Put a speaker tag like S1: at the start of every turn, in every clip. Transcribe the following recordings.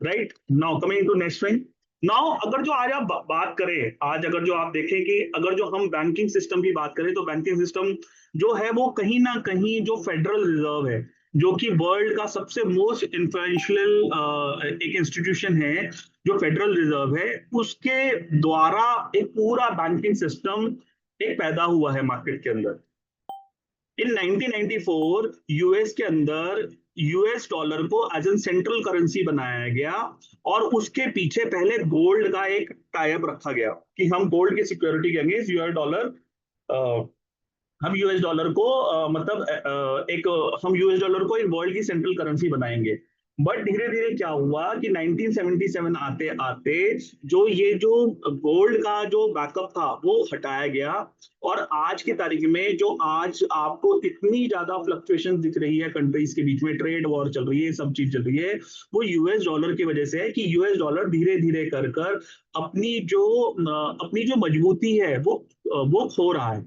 S1: Right now coming to next thing. Now अगर जो आज आप बात करें, आज अगर जो आप देखें कि अगर जो हम बैंकिंग सिस्टम की बात करें, तो बैंकिंग सिस्टम जो है वो कहीं ना कहीं जो फेडरल रिजर्व है, जो कि वर्ल्ड का सबसे मोस्ट इन्फ्लुएंशियल एक इंस्टीट्यूशन है, जो फेडरल रिजर्व है, उसके द्वारा एक पूरा बैंकिंग सिस्टम एक पैदा हुआ है मार्केट के अंदर। इन 1994 यूएस के अंदर यूएस डॉलर को एज एन सेंट्रल करेंसी बनाया गया, और उसके पीछे पहले गोल्ड का एक टाइप रखा गया कि हम गोल्ड की सिक्योरिटी के अगेंस्ट यूएस डॉलर, हम यूएस डॉलर को हम यूएस डॉलर को वर्ल्ड की सेंट्रल करेंसी बनाएंगे। बट धीरे धीरे क्या हुआ कि 1977 आते आते जो गोल्ड का जो बैकअप था वो हटाया गया, और आज की तारीख में जो आज आपको इतनी ज्यादा फ्लक्चुएशन दिख रही है कंट्रीज के बीच में, ट्रेड वॉर चल रही है, सब चीज चल रही है, वो यूएस डॉलर की वजह से है कि यूएस डॉलर धीरे धीरे कर कर अपनी जो मजबूती है वो खो रहा है।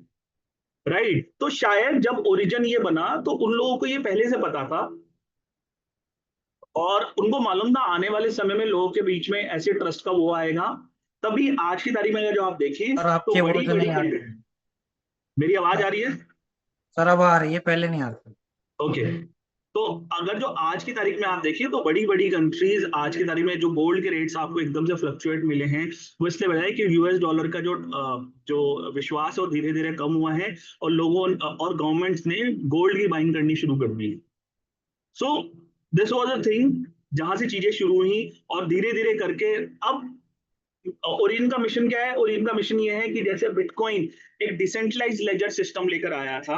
S1: राइट, तो शायद जब ओरिजिन ये बना तो उन लोगों को ये पहले से पता था, और उनको मालूम था आने वाले समय में लोगों के बीच में ऐसे ट्रस्ट का वो आएगा। तभी आज की तारीख में अगर जो आप देखें
S2: सर
S1: तो
S2: आपकी
S1: बड़ी
S2: आवाज
S1: बड़ी
S2: नहीं आ रही
S1: कंट्री।
S2: है।
S1: मेरी आवाज आ रही है?
S2: सर अब आ रही है, पहले नहीं आ रही।
S1: ओके। तो अगर जो आज की तारीख में आप देखिए तो बड़ी बड़ी कंट्रीज आज की तारीख में जो गोल्ड के रेट्स आपको एकदम से फ्लक्चुएट मिले हैं, वो इसलिए वजह है कि यूएस डॉलर का जो विश्वास है वो धीरे धीरे कम हुआ है, और लोगों और गवर्नमेंट्स ने गोल्ड की बाइंग करनी शुरू कर दी है। So this was a thing जहां से चीजें शुरू हुई, और धीरे धीरे करके अब ओरिजिन का मिशन क्या है? ओरिजिन का मिशन ये है कि जैसे बिटकॉइन एक डिसेंट्रलाइज लेजर सिस्टम लेकर आया था,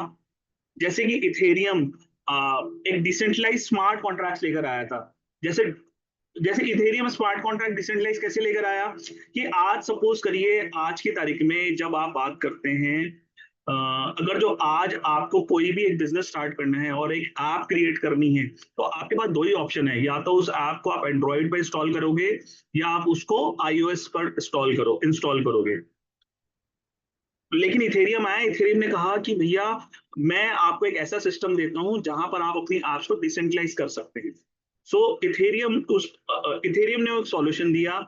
S1: जैसे कि इथेरियम एक डिसेंट्रलाइज स्मार्ट कॉन्ट्रैक्ट लेकर आया था। जैसे जैसे इथेरियम स्मार्ट कॉन्ट्रैक्ट डिसेंट्रलाइज कैसे लेकर आया कि आज सपोज करिए, आज की तारीख में जब आप बात करते हैं, अगर जो आज आपको कोई भी एक बिजनेस स्टार्ट करना है और एक ऐप क्रिएट करनी है, तो आपके पास दो ही ऑप्शन है, या तो उस ऐप को आप एंड्रॉइड पर इंस्टॉल करोगे, या आप उसको आईओएस पर इंस्टॉल करोगे। लेकिन इथेरियम आया, इथेरियम ने कहा कि भैया मैं आपको एक ऐसा सिस्टम देता हूं जहां पर आप अपनी ऐप्स को डिसेंट्रलाइज कर सकते हैं। सो इथेरियम ने एक सॉल्यूशन दिया।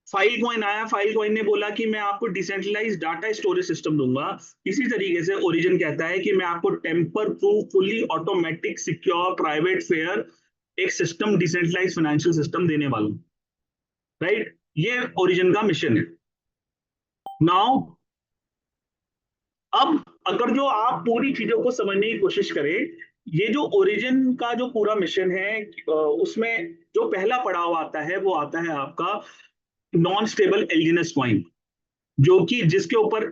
S1: फाइल कॉइन आया, फाइल कॉइन ने बोला कि मैं आपको डिसेंट्रलाइज डाटा स्टोरेज सिस्टम दूंगा। इसी तरीके से ओरिजिन कहता है कि मैं आपको tamper proof fully automatic secure private fair एक सिस्टम, डिसेंट्रलाइज फाइनेंशियल सिस्टम देने वाला हूं। राइट, ये ओरिजिन का मिशन है। नाउ अब अगर जो आप पूरी चीजों को समझने की कोशिश करें, ये जो ओरिजिन का जो पूरा मिशन है, उसमें जो पहला पड़ाव आता है वो आता है आपका नॉन स्टेबल एल्जीनस कॉइन, जो कि जिसके ऊपर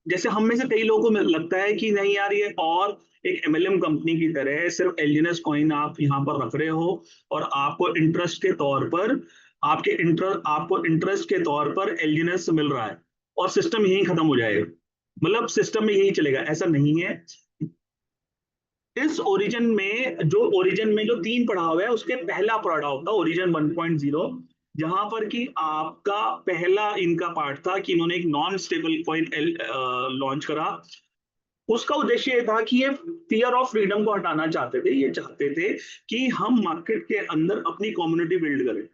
S1: जैसे हम में से कई लोगों को लगता है कि नहीं यार, ये और एक एमएलएम कंपनी की तरह है, सिर्फ एल्जीनस कॉइन आप यहाँ पर रख रहे हो, और आपको इंटरेस्ट के तौर पर आपको इंटरेस्ट के तौर पर एल्जीनस मिल रहा है, और सिस्टम यही खत्म हो जाएगा, मतलब सिस्टम में यही चलेगा, ऐसा नहीं है। ओरिजिन में जो तीन पड़ाव है, उसके पहला पड़ाव था ओरिजिन 1.0, जहां पर कि आपका पहला इनका पार्ट था कि इन्होंने एक नॉन स्टेबल कॉइन लॉन्च करा। उसका उद्देश्य ये था कि ये फियर ऑफ फ्रीडम को हटाना चाहते थे, ये चाहते थे कि हम मार्केट के अंदर अपनी कम्युनिटी बिल्ड करें।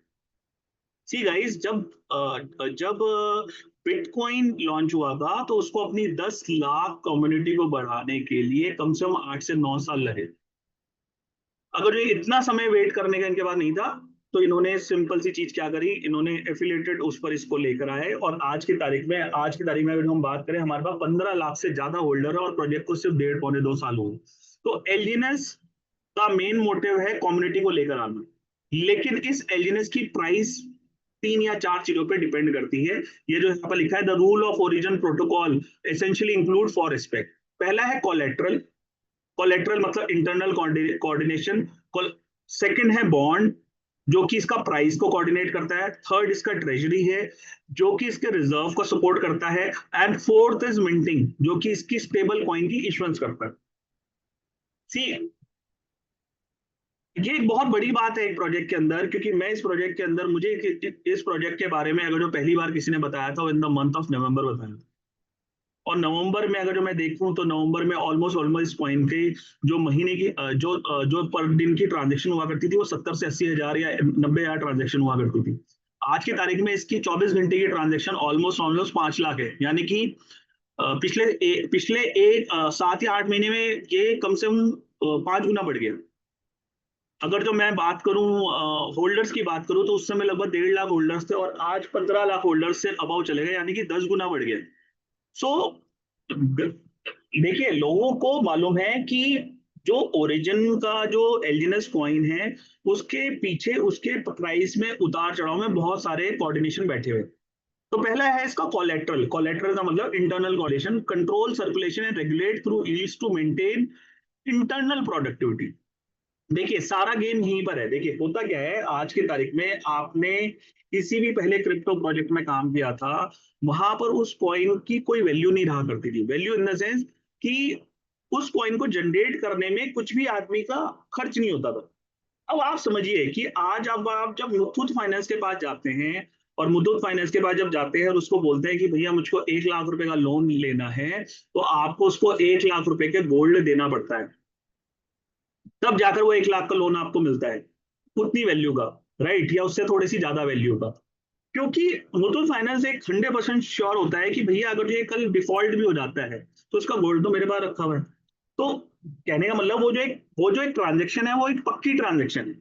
S1: सी गाइस, जब बिटकॉइन लॉन्च हुआ था तो उसको अपनी 10 लाख कम्युनिटी को बढ़ाने के लिए कम से कम 8 से 9 साल लगे। अगर ये इतना समय वेट करने का इनके पास नहीं था, तो इन्होंने सिंपल सी चीज क्या करी, इन्होंने एफिलिएटेड उस पर इसको लेकर आए, और आज की तारीख में अगर हम बात करें, हमारे पास 15 लाख से ज्यादा होल्डर है, और प्रोजेक्ट को सिर्फ 1.5 पौने 2 साल हुए। तो एलजीनेस का मेन मोटिव है कम्युनिटी को लेकर आना, लेकिन इस एलजीनेस की प्राइस 3 या 4 चीजों पे डिपेंड करती है। ये जो यहाँ पर लिखा है, the rule of origin protocol essentially include 4 aspect. पहला है कोलेट्रल, कोलेट्रल मतलब इंटरनल कोऑर्डिनेशन। सेकंड है बॉन्ड, जो कि इसका प्राइस को कोऑर्डिनेट करता है। थर्ड इसका ट्रेजरी है, जो कि इसके रिजर्व को सपोर्ट करता है। एंड फोर्थ इज मिंटिंग, जो कि इसकी स्टेबल कॉइन की इशुएंस करता है। सी, ये एक बहुत बड़ी बात है एक प्रोजेक्ट के अंदर, क्योंकि मैं इस प्रोजेक्ट के अंदर मुझे इस प्रोजेक्ट के बारे में अगर जो पहली बार किसी ने बताया था, in the month of November बताया था। और नवंबर में अगर जो मैं देखूं तो नवंबर में ऑलमोस्ट इस कॉइन के जो महीने की जो पर दिन की ट्रांजेक्शन हुआ करती थी वो 70 से 80 हजार या 90 हजार ट्रांजेक्शन हुआ करती थी। आज की तारीख में इसकी 24 घंटे की ट्रांजेक्शन ऑलमोस्ट 5 लाख है, यानी कि पिछले एक 7 या 8 महीने में ये कम से कम 5 गुना बढ़ गया। अगर जो मैं बात करूं होल्डर्स की बात करूं तो उस समय लगभग 1.5 लाख होल्डर्स थे और आज 15 लाख होल्डर्स से अबाउ चले गए, यानी कि 10 गुना बढ़ गया। सो देखिए, लोगों को मालूम है कि जो ओरिजिन का जो एलजीएनएस कॉइन है उसके पीछे उसके प्राइस में उतार चढ़ाव में बहुत सारे कोऑर्डिनेशन बैठे हुए। तो पहला है इसका कोलेट्रल। कोलेट्रल का मतलब internal coordination, control circulation and regulate through yields to maintain internal productivity. देखिए, सारा गेम यहीं पर है। देखिए, होता क्या है, आज की तारीख में आपने किसी भी पहले क्रिप्टो प्रोजेक्ट में काम किया था, वहां पर उस कॉइन की कोई वैल्यू नहीं रहा करती थी। वैल्यू इन द सेंस कि उस कॉइन को जनरेट करने में कुछ भी आदमी का खर्च नहीं होता था। अब आप समझिए कि आज अब आप जब मुथूट फाइनेंस के पास जाते हैं और मुथूट फाइनेंस के पास जब जाते हैं और उसको बोलते हैं कि भैया मुझको 1 लाख रुपए का लोन लेना है, तो आपको उसको 1 लाख रुपए के गोल्ड देना पड़ता है, तब जाकर वो 1 लाख का लोन आपको मिलता है, उतनी वैल्यू का, राइट, या उससे थोड़ी सी ज्यादा वैल्यू का। क्योंकि मुथूट फाइनेंस एक 100% श्योर होता है कि भैया अगर ये कल डिफॉल्ट भी हो जाता है तो उसका गोल्ड तो मेरे पास रखा हुआ है। तो कहने का मतलब वो जो एक ट्रांजेक्शन है वो एक पक्की ट्रांजेक्शन है।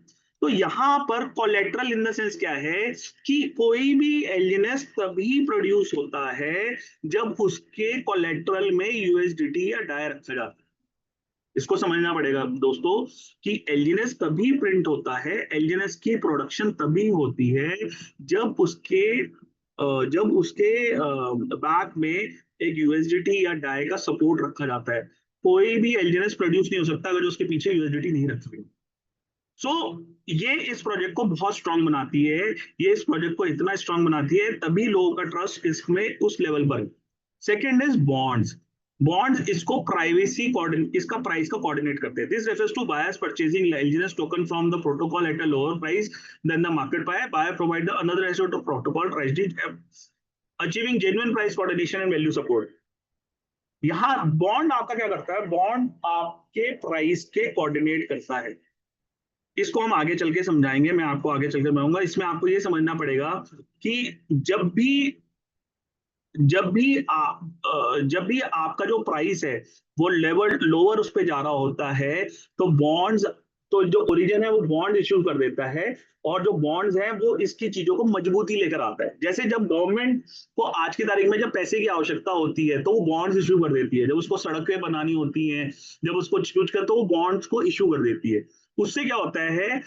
S1: तो यहाँ पर कोलेट्रल इन द सेंस क्या है कि कोई भी एलजीएनएस तभी प्रोड्यूस होता है जब उसके कोलेट्रल में यूएसडीटी या डाई रखा जाता है। इसको समझना पड़ेगा दोस्तों कि एलजीएनएस तभी प्रिंट होता है, एलजीएनएस की प्रोडक्शन तभी होती है जब उसके बैक में एक यूएसडीटी या डाई का सपोर्ट रखा जाता है। कोई भी एलजीएनएस प्रोड्यूस नहीं हो सकता अगर उसके पीछे यूएसडीटी नहीं रखा गया। सो ये इस प्रोजेक्ट को बहुत स्ट्रांग बनाती है, ये इस प्रोजेक्ट को इतना स्ट्रांग बनाती है, तभी लोगों का ट्रस्ट इसमें उस लेवल पर है। Second is bonds. बॉन्ड्स इसको प्राइवेसी इसका प्राइस का कोऑर्डिनेट करते हैं। This refers to buyers purchasing LGNS token from the protocol at a lower price than the market buyer provide the another asset of protocol treasury achieving genuine price coordination and value support. यहाँ bond आपका क्या करता है, bond आपके price के coordinate करता है। इसको हम आगे चल के समझाएंगे, मैं आपको आगे चल के बताऊंगा। इसमें आपको ये समझना पड़ेगा कि जब भी आपका जो प्राइस है वो लेवल लोअर उस पर जा रहा होता है, तो बॉन्ड्स, तो जो ओरिजिन है वो बॉन्ड इश्यू कर देता है, और जो बॉन्ड्स हैं वो इसकी चीजों को मजबूती लेकर आता है। जैसे जब गवर्नमेंट को आज की तारीख में जब पैसे की आवश्यकता होती है तो वो बॉन्ड्स इश्यू कर देती है। जब उसको सड़कें बनानी होती हैं, जब उसको यूज कर, तो वो बॉन्ड्स को इश्यू कर देती है। उससे क्या होता है,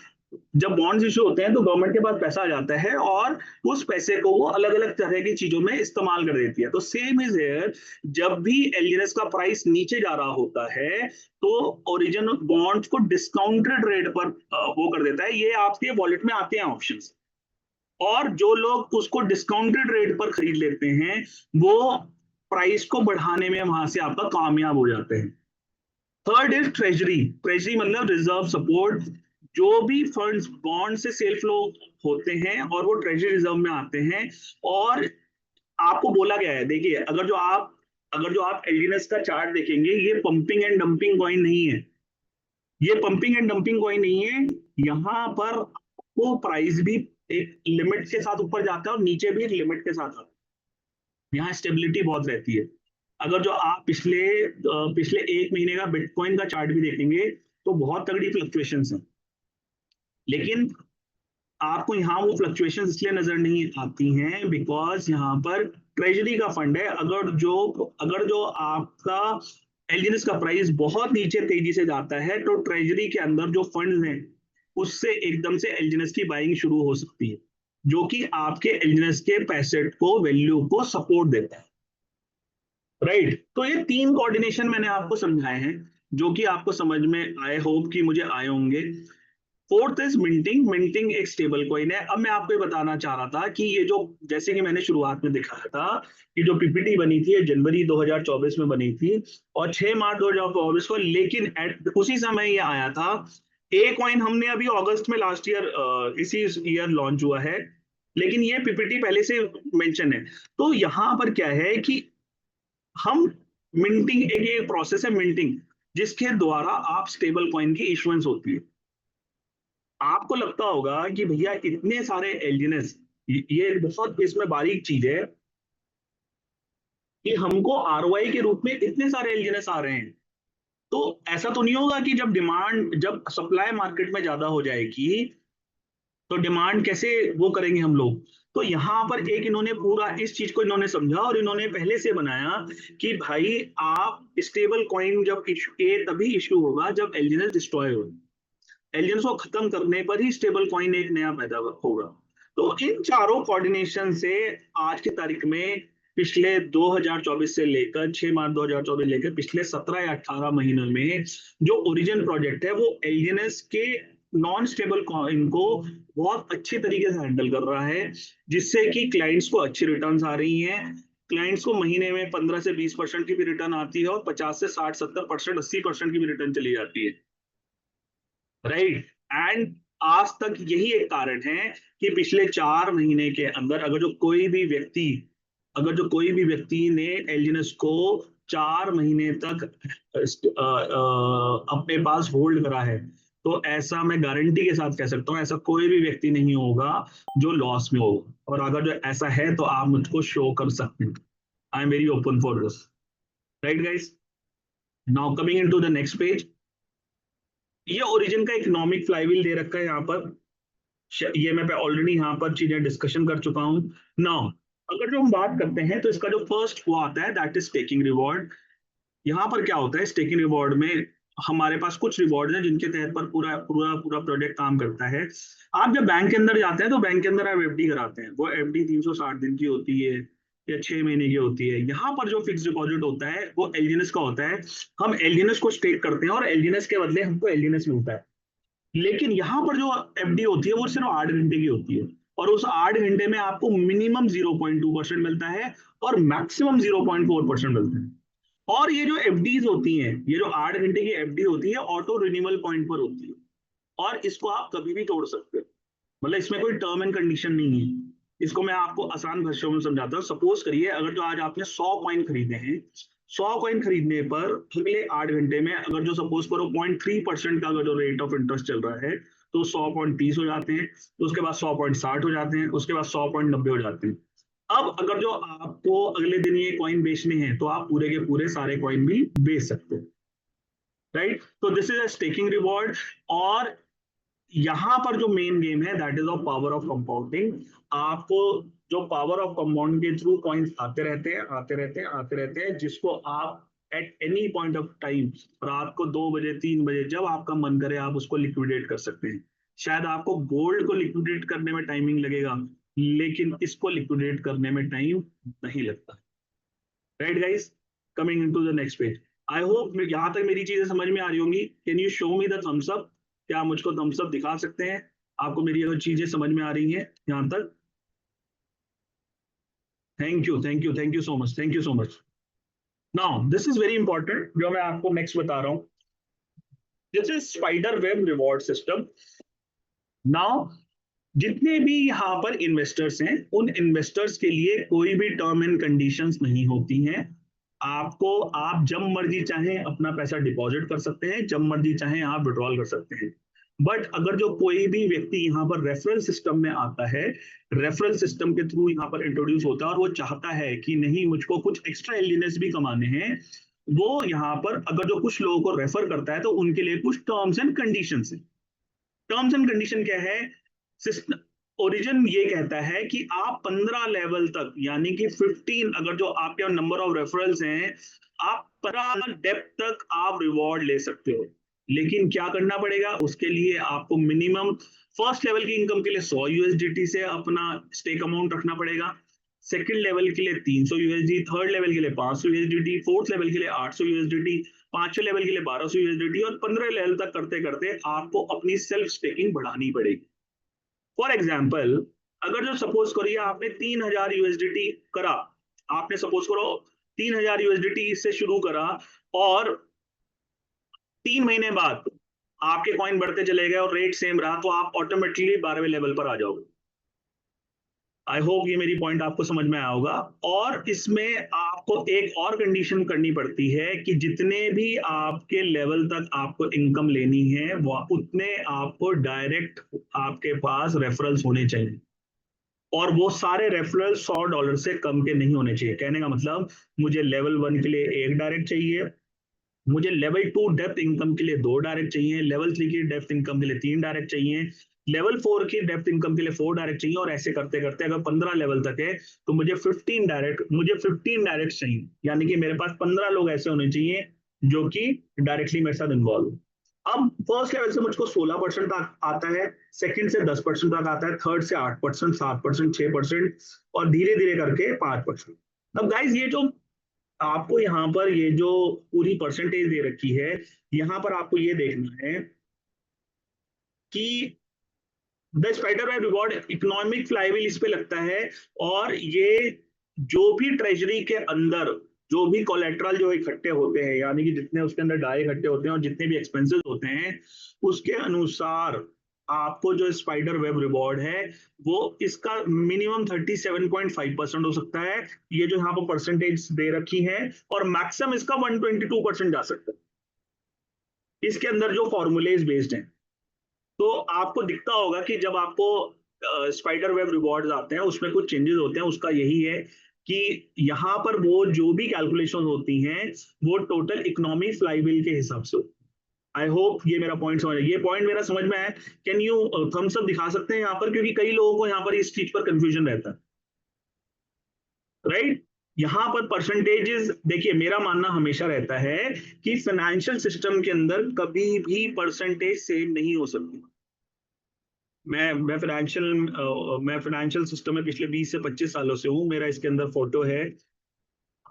S1: जब बॉन्ड्स इश्यू होते हैं तो गवर्नमेंट के पास पैसा आ जाता है और उस पैसे को वो अलग अलग तरह की चीजों में इस्तेमाल कर देती है। तो सेम इज हियर, जब भी एलजीएनएस का प्राइस नीचे जा रहा होता है तो ओरिजिन बॉन्ड्स को डिस्काउंटेड रेट पर वो कर देता है। ये आपके वॉलेट में आते हैं ऑप्शंस, और जो लोग उसको डिस्काउंटेड रेट पर खरीद लेते हैं वो प्राइस को बढ़ाने में वहां से आपका कामयाब हो जाते हैं। Third is treasury. ट्रेजरी मतलब रिजर्व सपोर्ट। जो भी फंड्स बॉन्ड से सेल फ्लो होते हैं और वो ट्रेजरी रिजर्व में आते हैं, और आपको बोला गया है, देखिए अगर जो आप एलजीएनएस का चार्ट देखेंगे, ये पंपिंग एंड डंपिंग कॉइन नहीं है, ये पंपिंग एंड डंपिंग कॉइन नहीं है। यहाँ पर वो प्राइस भी एक लिमिट के साथ ऊपर जाता है और नीचे भी एक लिमिट के साथ आता है। यहाँ स्टेबिलिटी बहुत रहती है। अगर जो आप पिछले 1 महीने का बिटकॉइन का चार्ट भी देखेंगे तो बहुत तगड़ी फ्लक्चुएशंस हैं, लेकिन आपको यहाँ वो फ्लक्चुएशंस इसलिए नजर नहीं आती हैं बिकॉज यहाँ पर ट्रेजरी का फंड है। अगर जो आपका एलजीएनएस का प्राइस बहुत नीचे तेजी से जाता है तो ट्रेजरी के अंदर जो फंड्स हैं उससे एकदम से एलजीएनएस की बाइंग शुरू हो सकती है, जो कि आपके एलजीएनएस के पैसेट को, वैल्यू को सपोर्ट देता है, राइट। तो ये 3 कोऑर्डिनेशन मैंने आपको समझाए हैं जो कि आपको समझ में आए, होप कि मुझे आए होंगे। Fourth is minting. मिंटिंग एक स्टेबल कॉइन है। अब मैं आपको ये बताना चाह रहा था कि ये जो, जैसे कि मैंने शुरुआत में दिखाया था कि जो पीपीटी बनी थी ये जनवरी 2024 में बनी थी और 6 मार्च 2024 को, लेकिन उसी समय ये आया था। ए कॉइन हमने अभी अगस्त में लास्ट ईयर इसी ईयर लॉन्च हुआ है, लेकिन ये पीपीटी पहले से मेंशन है। तो यहाँ पर क्या है कि हम मिंटिंग, एक प्रोसेस है मिंटिंग, जिसके द्वारा आप स्टेबल कॉइन की इशुएंस होती है। आपको लगता होगा कि भैया इतने सारे एलजीएनएस, ये बहुत इसमें बारीक चीज है कि हमको आरओआई के रूप में इतने सारे एलजीएनएस आ रहे हैं, तो ऐसा तो नहीं होगा कि जब सप्लाई मार्केट में ज्यादा हो जाएगी तो डिमांड कैसे वो करेंगे हम लोग। तो यहाँ पर एक इन्होंने पूरा इस चीज को इन्होंने समझा और इन्होंने पहले से बनाया कि भाई आप स्टेबल कॉइन जब इशू ए तभी इशू होगा जब एलजीएनएस डिस्ट्रॉय हो, एलियंस को खत्म करने पर ही स्टेबल कॉइन एक नया पैदा होगा। तो इन चारों कोऑर्डिनेशन से आज की तारीख में पिछले 2024 से लेकर 6 मार्च 2024 लेकर पिछले 17 या 18 महीनों में जो ओरिजिन प्रोजेक्ट है वो एलियंस के नॉन स्टेबल कॉइन को बहुत अच्छी तरीके से हैंडल कर रहा है, जिससे कि क्लाइंट्स को अच्छी रिटर्न्स आ रही हैं। क्लाइंट्स को महीने में 15 से 20% की भी रिटर्न आती है और 50 से 60 70% 80% की भी रिटर्न चली जाती है, राइट। एंड आज तक यही एक कारण है कि पिछले 4 महीने के अंदर अगर जो कोई भी व्यक्ति ने एलजीएनएस को 4 महीने तक अपने पास होल्ड करा है, तो ऐसा मैं गारंटी के साथ कह सकता हूँ ऐसा कोई भी व्यक्ति नहीं होगा जो लॉस में होगा। और अगर जो ऐसा है तो आप मुझको शो कर सकते हैं। I am very open for this, right guys. Now coming into the next page, ये ओरिजिन का इकोनॉमिक फ्लाईव्हील दे रखा है यहाँ पर। ये मैं ऑलरेडी यहाँ पर चीजें डिस्कशन कर चुका हूँ। नाउ अगर जो हम बात करते हैं तो इसका जो फर्स्ट वो आता है दैट इज स्टेकिंग रिवॉर्ड। यहाँ पर क्या होता है स्टेकिंग रिवॉर्ड में, हमारे पास कुछ रिवॉर्ड हैं जिनके तहत पर पूरा पूरा पूरा प्रोजेक्ट काम करता है। आप जब बैंक के अंदर जाते हैं तो बैंक के अंदर आप एफडी कराते हैं, वो एफडी 360 दिन की होती है या 6 महीने की होती है। यहाँ पर जो फिक्स डिपॉजिट होता है वो एलजीएनएस का होता है। हम एलजीएनएस को स्टेक करते हैं और एलजीएनएस के बदले हमको एलजीएनएस मिलता है। लेकिन यहाँ पर जो एफडी होती है वो सिर्फ 8 घंटे की होती है और उस 8 घंटे में आपको मिनिमम 0.2% मिलता है और मैक्सिमम 0.4% मिलता है। और ये जो एफडीज होती हैं, ये जो 8 घंटे की एफडी होती है ऑटो रिन्यूअल पॉइंट पर होती है और इसको आप कभी भी तोड़ सकते हो, मतलब इसमें कोई टर्म एंड कंडीशन नहीं है। इसको मैं आपको आसान भाषा में समझाता हूँ। सपोज करिए अगर जो आज आपने 100 कॉइन खरीदे हैं, 100 कॉइन खरीदने पर अगले 8 घंटे में अगर जो सपोज करो 0.3% का अगर जो रेट ऑफ इंटरेस्ट चल रहा है तो 100.30 हो जाते हैं, तो उसके बाद 100.60 हो जाते हैं, उसके बाद 100.90 हो जाते हैं। अब अगर जो आपको अगले दिन ये कॉइन बेचने हैं तो आप पूरे के पूरे सारे कॉइन भी बेच सकते हो, राइट। तो this is a staking reward. और यहाँ पर जो मेन गेम है that is of power of compounding. आपको जो पावर ऑफ कंपाउंड के थ्रू कॉइन्स आते रहते हैं आते रहते हैं आते रहते हैं, जिसको आप at any point of time रात को 2 बजे 3 बजे जब आपका मन करे आप उसको लिक्विडेट कर सकते हैं। शायद आपको गोल्ड को लिक्विडेट करने में टाइमिंग लगेगा लेकिन इसको लिक्विडेट करने में टाइम नहीं लगता, right guys. Coming into the next page, I hope यहाँ तक मेरी चीजें समझ में आ रही होंगी। Can you show me the thumbs up? क्या आप मुझको थम्स अप दिखा सकते हैं? आपको मेरी अगर चीजें समझ में आ रही हैं यहाँ तक? Thank you thank you thank you so much, thank you so much. Now this is very important जो मैं आपको नेक्स्ट बता रहा हूँ। This is spider web reward system. Now जितने भी यहाँ पर इन्वेस्टर्स हैं उन इन्वेस्टर्स के लिए कोई भी टर्म एंड कंडीशंस नहीं होती हैं। आपको आप जब मर्जी चाहें अपना पैसा डिपॉजिट कर सकते हैं, जब मर्जी चाहें आप विड्रॉल कर सकते हैं। बट अगर जो कोई भी व्यक्ति यहाँ पर रेफरल सिस्टम में आता है, रेफरल सिस्टम के थ्रू यहाँ पर इंट्रोड्यूस होता है और वो चाहता है कि नहीं मुझको कुछ एक्स्ट्रा एलियनेस भी कमाने हैं, वो यहाँ पर अगर जो कुछ लोगों को रेफर करता है तो उनके लिए कुछ टर्म्स एंड कंडीशन है। टर्म्स एंड कंडीशन क्या है? ओरिजिन ये कहता है कि आप 15 लेवल तक यानी कि 15, अगर जो आपके नंबर ऑफ रेफरल्स हैं आप 15 डेप्थ तक आप रिवॉर्ड ले सकते हो। लेकिन क्या करना पड़ेगा उसके लिए? आपको मिनिमम फर्स्ट लेवल की इनकम के लिए 100 यूएसडीटी से अपना स्टेक अमाउंट रखना पड़ेगा, सेकंड लेवल के लिए 300 यूएसडी, थर्ड लेवल के लिए 500 यूएसडीटी, फोर्थ लेवल के लिए 800 यूएसडीटी, पांचवें लेवल के लिए 1200 यूएसडीटी और 15 लेवल तक करते करते आपको अपनी सेल्फ स्टेकिंग बढ़ानी पड़ेगी। फॉर एग्जाम्पल अगर जो सपोज करिए आपने 3000 यूएसडीटी करा, आपने सपोज करो 3000 यूएसडीटी से शुरू करा और 3 महीने बाद आपके कॉइन बढ़ते चले गए और रेट सेम रहा तो आप ऑटोमेटिकली 12वें लेवल पर आ जाओगे। आई होप ये मेरी पॉइंट आपको समझ में आया होगा। और इसमें आपको एक और कंडीशन करनी पड़ती है कि जितने भी आपके लेवल तक आपको इनकम लेनी है वो उतने आपको डायरेक्ट आपके पास रेफरल्स होने चाहिए, और वो सारे रेफरल $100 से कम के नहीं होने चाहिए। कहने का मतलब, मुझे लेवल 1 के लिए एक डायरेक्ट चाहिए, मुझे लेवल 2 डेप्थ इनकम के लिए 2 डायरेक्ट चाहिए, लेवल 3 की डेप्थ इनकम के लिए 3 डायरेक्ट चाहिए, लेवल 4 की डेप्थ इनकम के लिए 4 डायरेक्ट चाहिए, और ऐसे करते करते अगर 15 लेवल तक है तो मुझे 15 डायरेक्ट चाहिए। यानी कि मेरे पास 15 लोग ऐसे होने चाहिए जो कि डायरेक्टली मेरे साथ इन्वॉल्व। अब फर्स्ट लेवल से मुझको 16% तक आता है, सेकंड से 10% तक आता है, थर्ड से 8%, 7%, 6%, और धीरे धीरे करके 5%। अब गाइज ये जो आपको यहाँ पर ये जो पूरी परसेंटेज दे रखी है, यहाँ पर आपको ये देखना है कि the spider web reward economic flywheel इस पे लगता है, और ये जो भी ट्रेजरी के अंदर जो भी कोलेट्रल जो इकट्ठे होते हैं, यानी कि जितने उसके अंदर डाई इकट्ठे होते हैं और जितने भी एक्सपेंसेस होते हैं, उसके अनुसार आपको जो स्पाइडर वेब रिवॉर्ड है वो इसका मिनिमम 37.5% हो सकता है, ये जो यहाँ पर परसेंटेज दे रखी है, और मैक्सिमम इसका 122% जा सकता है। इसके अंदर जो फॉर्मूलेज बेस्ड हैं, तो आपको दिखता होगा कि जब आपको स्पाइडर वेब रिवॉर्ड्स आते हैं उसमें कुछ चेंजेस होते हैं। उसका यही है कि यहाँ पर वो जो भी कैलकुलेशन होती हैं वो टोटल इकोनॉमी फ्लाईव्हील के हिसाब से। आई होप ये मेरा पॉइंट समझ, ये पॉइंट मेरा समझ में आया। कैन यू थम्स अप दिखा सकते हैं यहाँ पर, क्योंकि कई लोगों को यहाँ पर इस चीज पर कंफ्यूजन रहता है, राइट? यहाँ पर परसेंटेजेस देखिए, मेरा मानना हमेशा रहता है कि फाइनेंशियल सिस्टम के अंदर कभी भी परसेंटेज सेम नहीं हो सकती। मैं फाइनेंशियल सिस्टम में पिछले 20 से 25 सालों से हूँ, मेरा इसके अंदर फोटो है।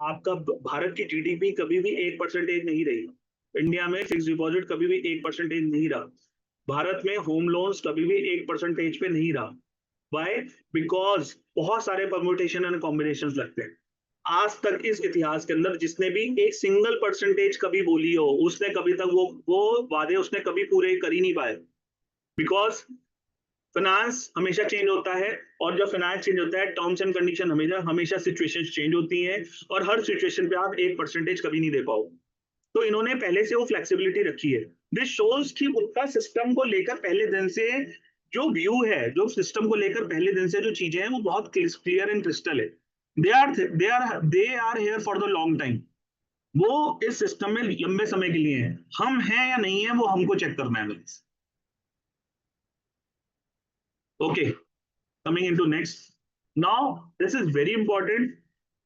S1: आपका भारत की जीडीपी कभी भी 1% नहीं रही, इंडिया में फिक्स डिपॉजिट कभी भी 1% नहीं रहा, भारत में होम लोन्स कभी भी 1% पे नहीं रहा। वाई? बिकॉज बहुत सारे परम्यूटेशन एंड कॉम्बिनेशन लगते हैं। आज तक इस इतिहास के अंदर जिसने भी एक सिंगल परसेंटेज कभी बोली हो, उसने कभी तक वो वादे उसने कभी पूरे कर ही नहीं पाए। बिकॉज फाइनेंस हमेशा चेंज होता है, और जब फाइनेंस चेंज होता है टर्म्स एंड कंडीशन हमेशा हमेशा सिचुएशन चेंज होती हैं, और हर सिचुएशन पे आप 1% कभी नहीं दे पाओ। तो इन्होंने पहले से वो फ्लेक्सिबिलिटी रखी है। दिस शोज कि उनका सिस्टम को लेकर पहले दिन से जो व्यू है, जो सिस्टम को लेकर पहले दिन से जो चीजें हैं वो बहुत क्लियर एंड क्रिस्टल है। They are here for the long time. वो इस सिस्टम में लंबे समय के लिए हैं, हम हैं या नहीं है वो हमको चेक करना है। Okay, coming into next, now this is very important,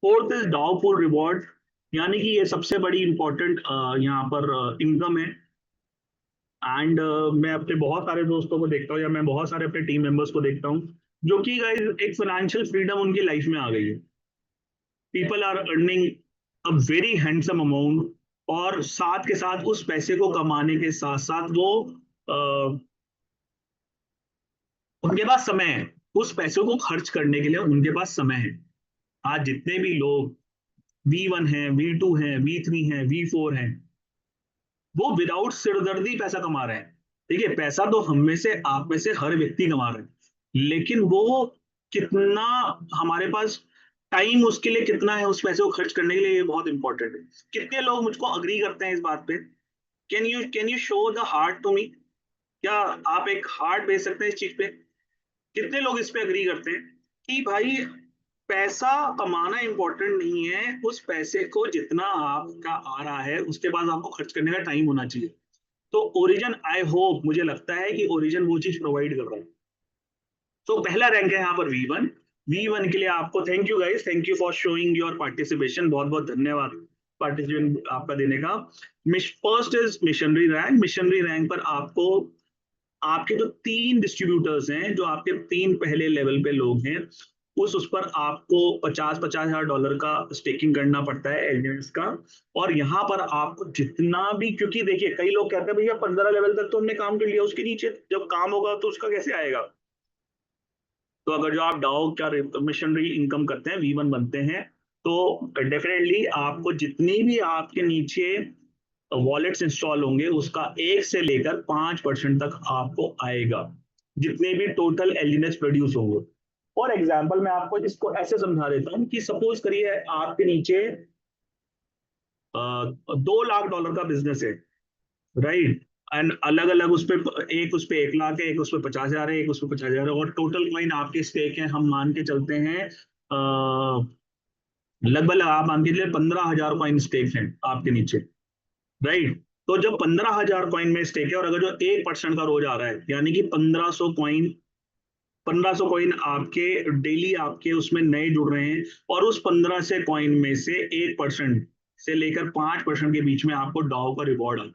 S1: fourth is Dow reward, यानी कि ये सबसे बड़ी इंपॉर्टेंट यहाँ पर इनकम है। एंड मैं अपने बहुत सारे दोस्तों को देखता हूँ, या मैं बहुत सारे अपने टीम मेंबर्स को देखता हूँ जो कि guys एक फाइनेंशियल फ्रीडम उनकी लाइफ में आ गई है। People are earning a very handsome amount, और साथ के साथ उस पैसे को कमाने के साथ साथ वो उनके पास समय है, उस पैसों को खर्च करने के लिए उनके पास समय है। आज जितने भी लोग V1 है, V2 है, V3 है, V4 है, वो विदाउट सिरदर्दी पैसा कमा रहे हैं। देखिए, पैसा तो हम में से आप में से हर व्यक्ति कमा रहे हैं, लेकिन वो कितना हमारे पास टाइम उसके लिए कितना है उस पैसे को खर्च करने के लिए, ये बहुत इंपॉर्टेंट है। कितने लोग मुझको अग्री करते हैं इस बात पे? Can you show the heart to me? क्या आप एक हार्ट भेज सकते हैं इस चीज पे? कितने लोग इस पे अग्री करते हैं कि भाई पैसा कमाना इंपॉर्टेंट नहीं है, उस पैसे को जितना आपका आ रहा है उसके बाद आपको खर्च करने का टाइम होना चाहिए। तो ओरिजिन, आई होप, मुझे लगता है कि ओरिजिन वो चीज प्रोवाइड कर रहा है। तो पहला रैंक है यहाँ पर V1। V1 के लिए आपको thank you guys, thank you for showing your participation, बहुत बहुत धन्यवाद पार्टिसिपेशन आपका देने का। First is missionary rank. Missionary rank पर आपको आपके जो 3 डिस्ट्रीब्यूटर्स हैं, जो आपके 3 पहले लेवल पे लोग हैं, उस पर आपको 50-50 हजार डॉलर का स्टेकिंग करना पड़ता है एलिमेंट्स का। और यहाँ पर आपको जितना भी, क्योंकि देखिए कई लोग कहते हैं भैया 15 लेवल तक तो हमने काम कर लिया, उसके नीचे जब काम होगा तो उसका कैसे आएगा? तो अगर जो आप डाउ क्या मिशनरी इनकम करते हैं, V1 बनते हैं, तो डेफिनेटली आपको जितनी भी आपके नीचे वॉलेट्स इंस्टॉल होंगे उसका 1 से लेकर 5% तक आपको आएगा, जितने भी टोटल एलिमेंट्स प्रोड्यूस होंगे। फॉर एग्जाम्पल मैं आपको इसको ऐसे समझा देता हूँ कि सपोज करिए आपके नीचे $2 लाख का बिजनेस है, राइट, एंड अलग अलग उस पे, एक उस पे 1 लाख है, एक उस पे 50,000 है, एक उस पे 50,000 है, और टोटल कॉइन आपके स्टेक है, हम मान के चलते हैं लगभग आप मान के चलिए 15,000 कॉइन स्टेक हैं आपके नीचे, राइट। तो जब 15,000 कॉइन में स्टेक है और अगर जो 1% का रोज आ रहा है, यानी कि 1500 कॉइन आपके डेली आपके उसमें नए जुड़ रहे हैं, और उस 15 से कॉइन में से 1% से लेकर 5% के बीच में आपको डाउ का रिवॉर्ड आता है,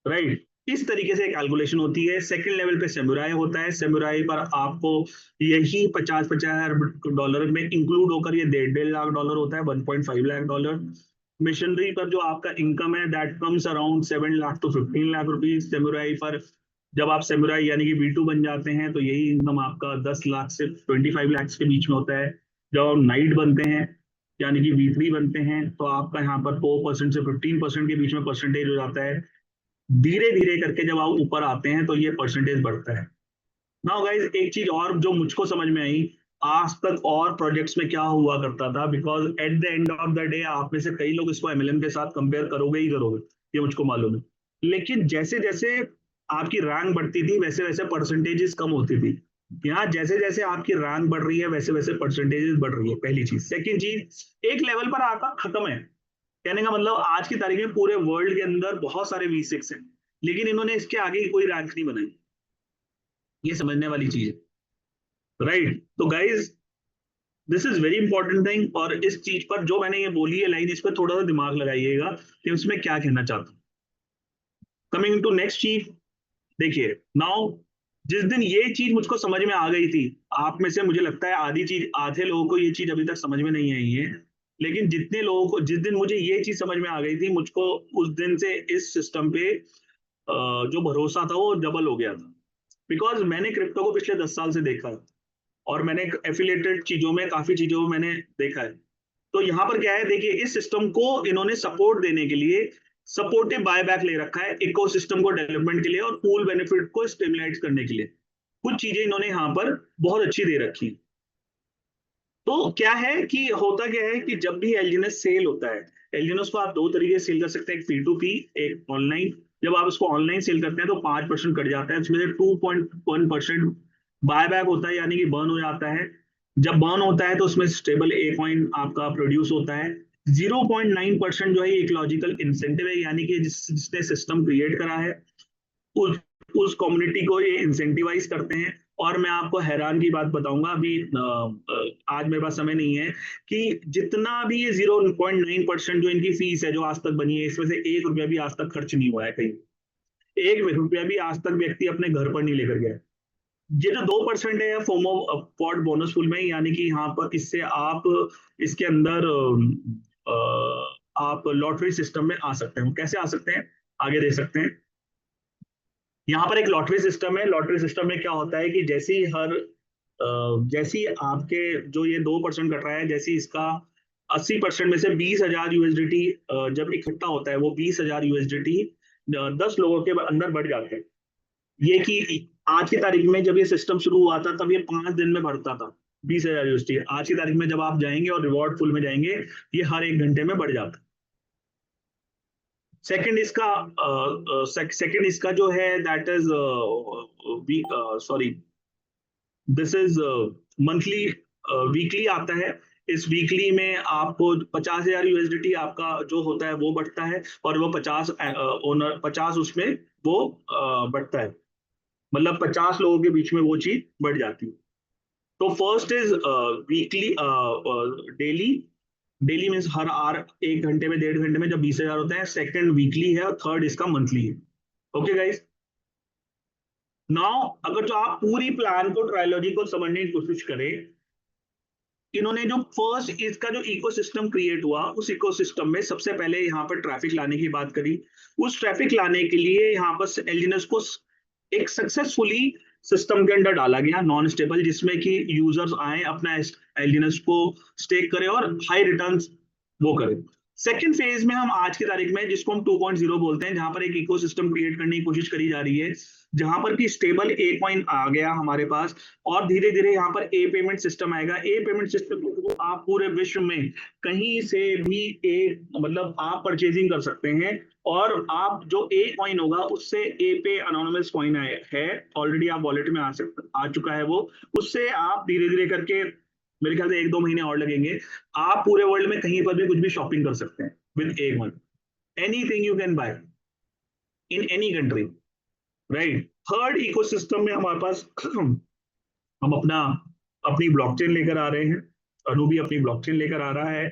S1: राइट। इस तरीके से कैलकुलेशन होती है। सेकंड लेवल पे सेमुराई होता है, सेमुराई पर आपको यही 50,000 में इंक्लूड होकर ये $1.5 लाख होता है, $1.5 लाख। मिशनरी पर जो आपका इनकम है that comes around 7 lakh to 15 lakh rupees. सेमुराई पर जब आप सेमुराई यानी कि B2 बन जाते हैं तो यही इनकम आपका 10 लाख से 25 लाख के बीच में होता है। जब आप नाइट बनते हैं यानी कि B3 बनते हैं तो आपका यहाँ पर 4% से 15% के बीच में परसेंटेज हो जाता है। धीरे धीरे करके जब आप ऊपर आते हैं तो ये परसेंटेज बढ़ता है। नाउ गाइस, एक चीज और जो मुझको समझ में आई, आज तक और प्रोजेक्ट्स में क्या हुआ करता था, because at the end of the day आप में से कई लोग इसको MLM के साथ कंपेयर करोगे ही करोगे, ये मुझको मालूम है। लेकिन जैसे जैसे आपकी रैंक बढ़ती थी वैसे वैसे परसेंटेजेस कम होती थी। यहाँ जैसे जैसे आपकी रैंक बढ़ रही है वैसे वैसे परसेंटेजेस बढ़ रही है, पहली चीज। सेकंड चीज, एक लेवल पर आकर खत्म है। कहने का मतलब आज की तारीख में पूरे वर्ल्ड के अंदर बहुत सारे V6 हैं, लेकिन इन्होंने इसके आगे कोई रैंक नहीं बनाई। ये समझने वाली चीज है, राइट। तो guys, this is very important thing, और इस चीज पर जो मैंने ये बोली है लाइन, इस पर थोड़ा सा दिमाग लगाइएगा कि उसमें क्या कहना चाहता हूँ। कमिंग टू नेक्स्ट चीज, देखिए नाउ, जिस दिन ये चीज मुझको समझ में आ गई थी, आप में से मुझे लगता है आधे लोगों को ये चीज अभी तक समझ में नहीं आई है, लेकिन जितने लोगों को, जिस दिन मुझे ये चीज समझ में आ गई थी, मुझको उस दिन से इस सिस्टम पे जो भरोसा था वो डबल हो गया था। बिकॉज मैंने क्रिप्टो को पिछले 10 साल से देखा है, और मैंने एफिलिएटेड चीजों में काफी चीजों में मैंने देखा है। तो यहाँ पर क्या है, देखिए, इस सिस्टम को इन्होंने सपोर्ट देने के लिए सपोर्टिव बायबैक ले रखा है, इकोसिस्टम को डेवलपमेंट के लिए और पूल बेनिफिट को स्टिमुलेट करने के लिए। कुछ चीजें इन्होंने यहाँ पर बहुत अच्छी दे रखी। तो क्या है कि होता क्या है कि जब भी एलजीएनएस सेल होता है, एलजीएनएस को आप दो तरीके से सेल कर सकते हैं, एक P2P, एक ऑनलाइन। जब आप इसको ऑनलाइन सेल करते हैं तो 5% कट जाता है, इसमें से 2.1% बायबैक होता है, यानी कि बर्न हो जाता है। जब बर्न होता है तो उसमें स्टेबल ए कॉइन आपका प्रोड्यूस होता है। 0.9% जो है एक लॉजिकल इंसेंटिव है, यानी कि जिसने सिस्टम क्रिएट करा है उस उस कम्युनिटी को ये इंसेंटिवाइज करते हैं। और मैं आपको हैरान की बात बताऊंगा, अभी आज मेरे पास समय नहीं है, कि जितना भी ये 0.9% जो इनकी फीस है जो आज तक बनी है, इसमें से ₹1 भी आज तक खर्च नहीं हुआ है कहीं। ₹1 भी आज तक व्यक्ति अपने घर पर नहीं लेकर गया। ये जो 2% है फोमो पॉड बोनस फुल में, यानी कि यहाँ पर इससे आप इसके अंदर आप लॉटरी सिस्टम में आ सकते हैं। कैसे आ सकते हैं, आगे दे सकते हैं। यहाँ पर एक लॉटरी सिस्टम है। लॉटरी सिस्टम में क्या होता है कि जैसी आपके जो ये 2% कट रहा है, जैसी इसका 80% में से 20,000 USDT जब इकट्ठा होता है, वो 20,000 USDT 10 लोगों के अंदर बढ़ जाते हैं। ये कि आज की तारीख में जब ये सिस्टम शुरू हुआ था तब ये 5 दिन में बढ़ता था 20,000 USDT। आज की तारीख में जब आप जाएंगे और रिवॉर्ड फुल में जाएंगे, ये हर 1 घंटे में बढ़ जाता है। सेकंड इसका जो है that is this is monthly, weekly आता है। इस वीकली में आपको 50,000 USDT आपका जो होता है वो बढ़ता है, और वो 50 उसमें वो बढ़ता है, मतलब 50 लोगों के बीच में वो चीज बढ़ जाती है। तो first is weekly, daily. Daily means हर आर 1 घंटे में 1.5 घंटे में जब 20,000 होते हैं। सेकंड वीकली है, और थर्ड इसका मंथली है। ओके गाइस, नाउ अगर जो आप पूरी प्लान को, ट्रायोलॉजी को समझने की कोशिश करें, इन्होंने जो फर्स्ट इसका जो इकोसिस्टम क्रिएट हुआ, उस इकोसिस्टम में सबसे पहले यहाँ पर ट्रैफिक लाने की बात करी। उस ट्रैफिक लाने के लिए यहाँ पर एलजीएनएस को एक सक्सेसफुली सिस्टम के अंदर डाला गया, नॉन स्टेबल, जिसमें कि यूजर्स आए, अपना एलजीएनएस को स्टेक करें और हाई रिटर्न्स वो करें। सेकेंड फेज में हम आज की तारीख में, जिसको हम 2.0 बोलते हैं, जहां पर एक इकोसिस्टम क्रिएट करने की कोशिश करी जा रही है, जहां पर कि स्टेबल ए कॉइन आ गया हमारे पास, और धीरे धीरे यहाँ पर ए पेमेंट सिस्टम आएगा। ए पेमेंट सिस्टम के थ्रू आप पूरे विश्व में कहीं से भी मतलब आप परचेजिंग कर सकते हैं, और आप जो ए कॉइन होगा उससे ए पे अनोनिमस कॉइन है ऑलरेडी, आप वॉलेट में आ चुका है वो, उससे आप धीरे धीरे करके, मेरे ख्याल से 1-2 महीने और लगेंगे, आप पूरे वर्ल्ड में कहीं पर भी कुछ भी शॉपिंग कर सकते हैं with a coin. Anything you can buy in any country, right. Third ecosystem में हमारे पास हम अपनी ब्लॉकचेन लेकर आ रहे हैं। अनु भी अपनी ब्लॉकचेन लेकर आ रहा है,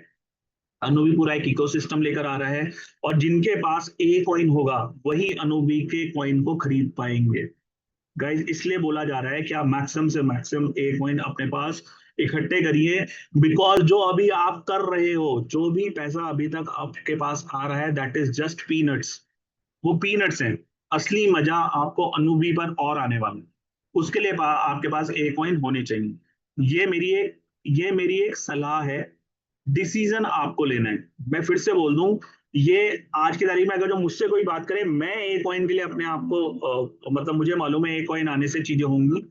S1: अनु भी पूरा एक इकोसिस्टम लेकर आ रहा है, और जिनके पास ए कॉइन होगा वही अनु भी के कॉइन को खरीद पाएंगे। गाइस, इसलिए बोला जा रहा है कि आप मैक्सिमम से मैक्सिमम ए कॉइन अपने पास इकट्ठे करिए, बिकॉज जो अभी आप कर रहे हो, जो भी पैसा अभी तक आपके पास आ रहा है, दैट इज जस्ट पीनट्स। वो पीनट्स हैं, असली मजा आपको अनुभवी पर और आने वाला है। उसके लिए आपके पास ए कॉइन होने चाहिए। ये मेरी एक सलाह है, डिसीजन आपको लेना है। मैं फिर से बोल दूं, ये आज की तारीख में अगर जो मुझसे कोई बात करे, मैं ए कॉइन के लिए अपने आप को मतलब मुझे मालूम है ए कॉइन आने से चीजें होंगी,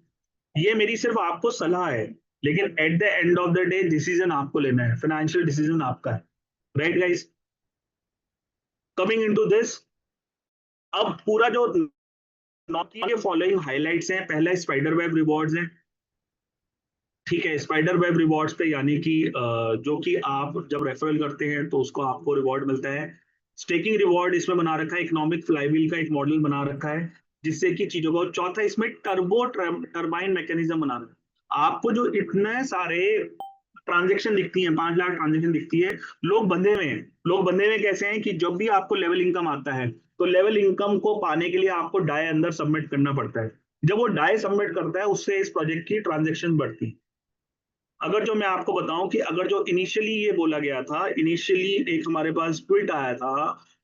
S1: ये मेरी सिर्फ आपको सलाह है, लेकिन at the end of the day decision आपको लेना है, फाइनेंशियल डिसीजन आपका है, right guys. Coming into this, अब पूरा जो के फॉलोइंग हाइलाइट्स हैं, पहला स्पाइडर वेब रिवॉर्ड्स हैं, ठीक है। स्पाइडर वेब रिवॉर्ड्स पे यानी कि जो कि आप जब रेफरल करते हैं तो उसको आपको रिवॉर्ड मिलता है। स्टेकिंग रिवॉर्ड इसमें बना रखा है, इकोनॉमिक फ्लाईव्हील का एक मॉडल बना रखा है, जिससे कि चीजों को। चौथा, इसमें टर्बाइन मैकेनिज्म बना रखा है। आपको जो इतने सारे ट्रांजेक्शन दिखती है, 5 लाख ट्रांजेक्शन दिखती है, लोग बंधे हुए कैसे हैं कि जब भी आपको लेवल इनकम आता है, तो लेवल इनकम को पाने के लिए आपको डाई अंदर सबमिट करना पड़ता है। जब वो डाई सबमिट करता है, उससे इस प्रोजेक्ट की ट्रांजेक्शन बढ़ती है। अगर जो मैं आपको बताऊं कि अगर जो इनिशियली ये बोला गया था, इनिशियली एक हमारे पास ट्वीट आया था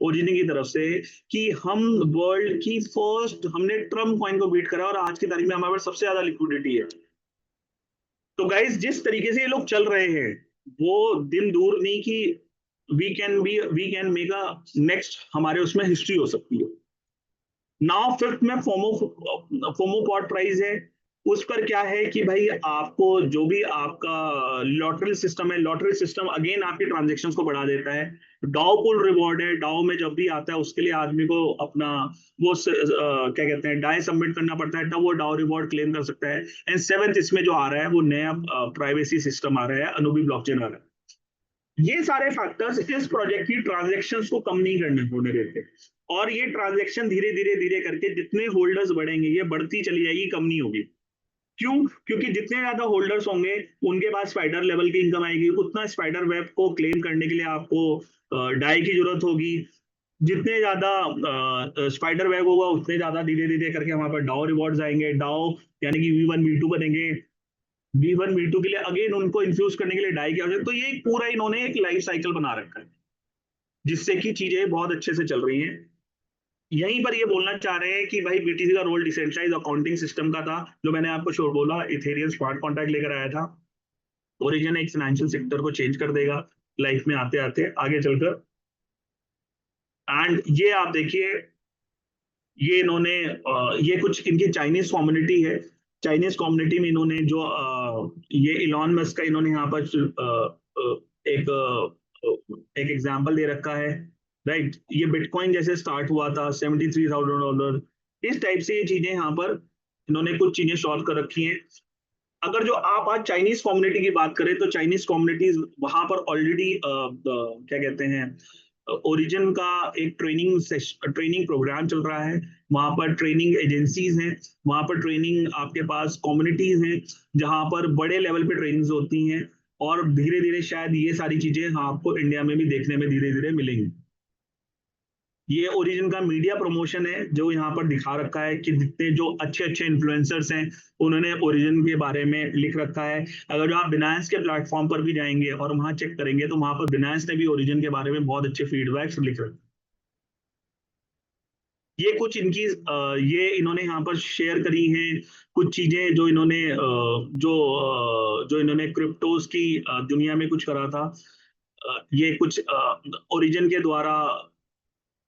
S1: ओजिनी की तरफ से कि हम वर्ल्ड की फर्स्ट, हमने ट्रम्प कॉइन को बीट करा, और आज की तारीख में हमारे पास सबसे ज्यादा लिक्विडिटी है। तो गाइस, जिस तरीके से ये लोग चल रहे हैं, वो दिन दूर नहीं कि we can make a next, हमारे उसमें हिस्ट्री हो सकती है। नाउ फिफ्थ में फोमो पॉट प्राइस है। उस पर क्या है कि भाई आपको जो भी आपका लॉटरी सिस्टम है, लॉटरी सिस्टम अगेन आपके ट्रांजेक्शंस को बढ़ा देता है। डाउ पुल रिवॉर्ड है, डाउ में जब भी आता है उसके लिए आदमी को अपना वो क्या कहते हैं, डाई सबमिट करना पड़ता है, तब वो डाउ रिवॉर्ड क्लेम कर सकता है। एंड सेवेंथ इसमें जो आ रहा है वो नया प्राइवेसी सिस्टम आ रहा है, अनुबी ब्लॉकचेन आ रहा है। ये सारे फैक्टर्स इस प्रोजेक्ट की ट्रांजैक्शंस को कम नहीं करने होने देते, और ये ट्रांजैक्शन धीरे धीरे धीरे करके जितने होल्डर्स बढ़ेंगे, ये बढ़ती चली जाएगी, कम नहीं होगी। क्यों? क्योंकि जितने ज्यादा होल्डर्स होंगे, उनके पास स्पाइडर लेवल की इनकम आएगी, उतना स्पाइडर वेब को क्लेम करने के लिए आपको डाई की जरूरत होगी। जितने ज्यादा स्पाइडर वेब होगा, उतने ज्यादा धीरे धीरे करके हमारे पास डाओ रिवॉर्ड्स आएंगे, डाओ यानी कि V1 V2 बनेंगे। V1 V2 के लिए अगेन उनको इन्फ्यूज करने के लिए डाई की आवश्यकता। तो ये पूरा इन्होंने एक लाइफ साइकिल बना रखा है, जिससे कि चीजें बहुत अच्छे से चल रही हैं। यहीं पर ये बोलना चाह रहे हैं कि भाई बीटीसी का रोल डिसेंट्रलाइज अकाउंटिंग सिस्टम का था, जो मैंने आपको शोर बोला, इथेरियम स्मार्ट कॉन्ट्रैक्ट लेकर आया था। ओरिजिन एक फाइनेंशियल सेक्टर को चेंज कर देगा लाइफ में आते आते आगे चलकर। एंड ये आप देखिए, ये इन्होंने ये कुछ इनकी चाइनीज कम्युनिटी है, चाइनीज कम्युनिटी में इन्होंने जो ये इलॉन मस्क का इन्होंने यहाँ पर एक एग्जांपल दे रखा है, राइट। ये बिटकॉइन जैसे स्टार्ट हुआ था $73,000, इस टाइप से ये चीजें यहाँ पर इन्होंने कुछ चीजें सॉल्व कर रखी हैं। अगर जो आप आज चाइनीज कम्युनिटी की बात करें, तो चाइनीज कम्युनिटीज वहां पर ऑलरेडी क्या कहते हैं, ओरिजिन का एक ट्रेनिंग प्रोग्राम चल रहा है, वहां पर ट्रेनिंग एजेंसीज हैं, वहां पर ट्रेनिंग आपके पास कम्युनिटीज हैं, जहां पर बड़े लेवल पे ट्रेनिंग्स होती हैं, और धीरे धीरे शायद ये सारी चीजें आपको इंडिया में भी देखने में धीरे धीरे मिलेंगी। ये ओरिजिन का मीडिया प्रमोशन है, जो यहाँ पर दिखा रखा है कि जितने जो अच्छे अच्छे इन्फ्लुएंसर्स हैं, उन्होंने ओरिजिन के बारे में लिख रखा है। अगर जो आप बिनांस के प्लेटफॉर्म पर भी जाएंगे और वहां चेक करेंगे, तो वहां पर बिनांस ने भी ओरिजिन के बारे में बहुत अच्छे फीडबैक्स लिख रखे। ये कुछ इनकी ये इन्होंने यहाँ पर शेयर करी हैं कुछ चीजें, जो इन्होंने जो इन्होंने क्रिप्टोज की दुनिया में कुछ करा था। ये कुछ ओरिजिन के द्वारा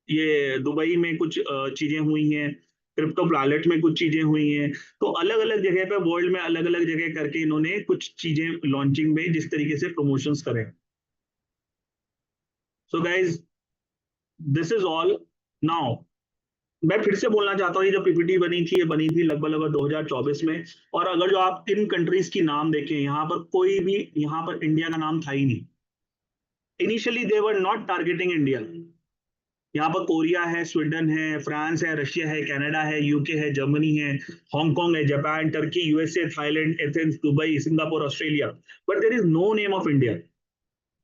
S1: ये दुबई में कुछ चीजें हुई हैं, क्रिप्टो प्लैनेट में कुछ चीजें हुई हैं। तो अलग अलग जगह पे वर्ल्ड में अलग अलग जगह करके इन्होंने कुछ चीजें लॉन्चिंग में जिस तरीके से प्रमोशंस करें। So guys this is all. Now मैं फिर से बोलना चाहता हूँ, ये जो पीपीटी बनी थी, ये बनी थी लगभग लगभग 2024 में। और अगर जो आप इन कंट्रीज की नाम देखें, यहाँ पर कोई भी, यहाँ पर इंडिया का नाम था ही नहीं। Initially they were not targeting India. यहाँ पर कोरिया है, स्वीडन है, फ्रांस है, रशिया है, कनाडा है, यूके है, जर्मनी है, हांगकांग है, Japan, Turkey, USA, Thailand, Athens, Dubai, Singapore, Australia. But there is no name of India.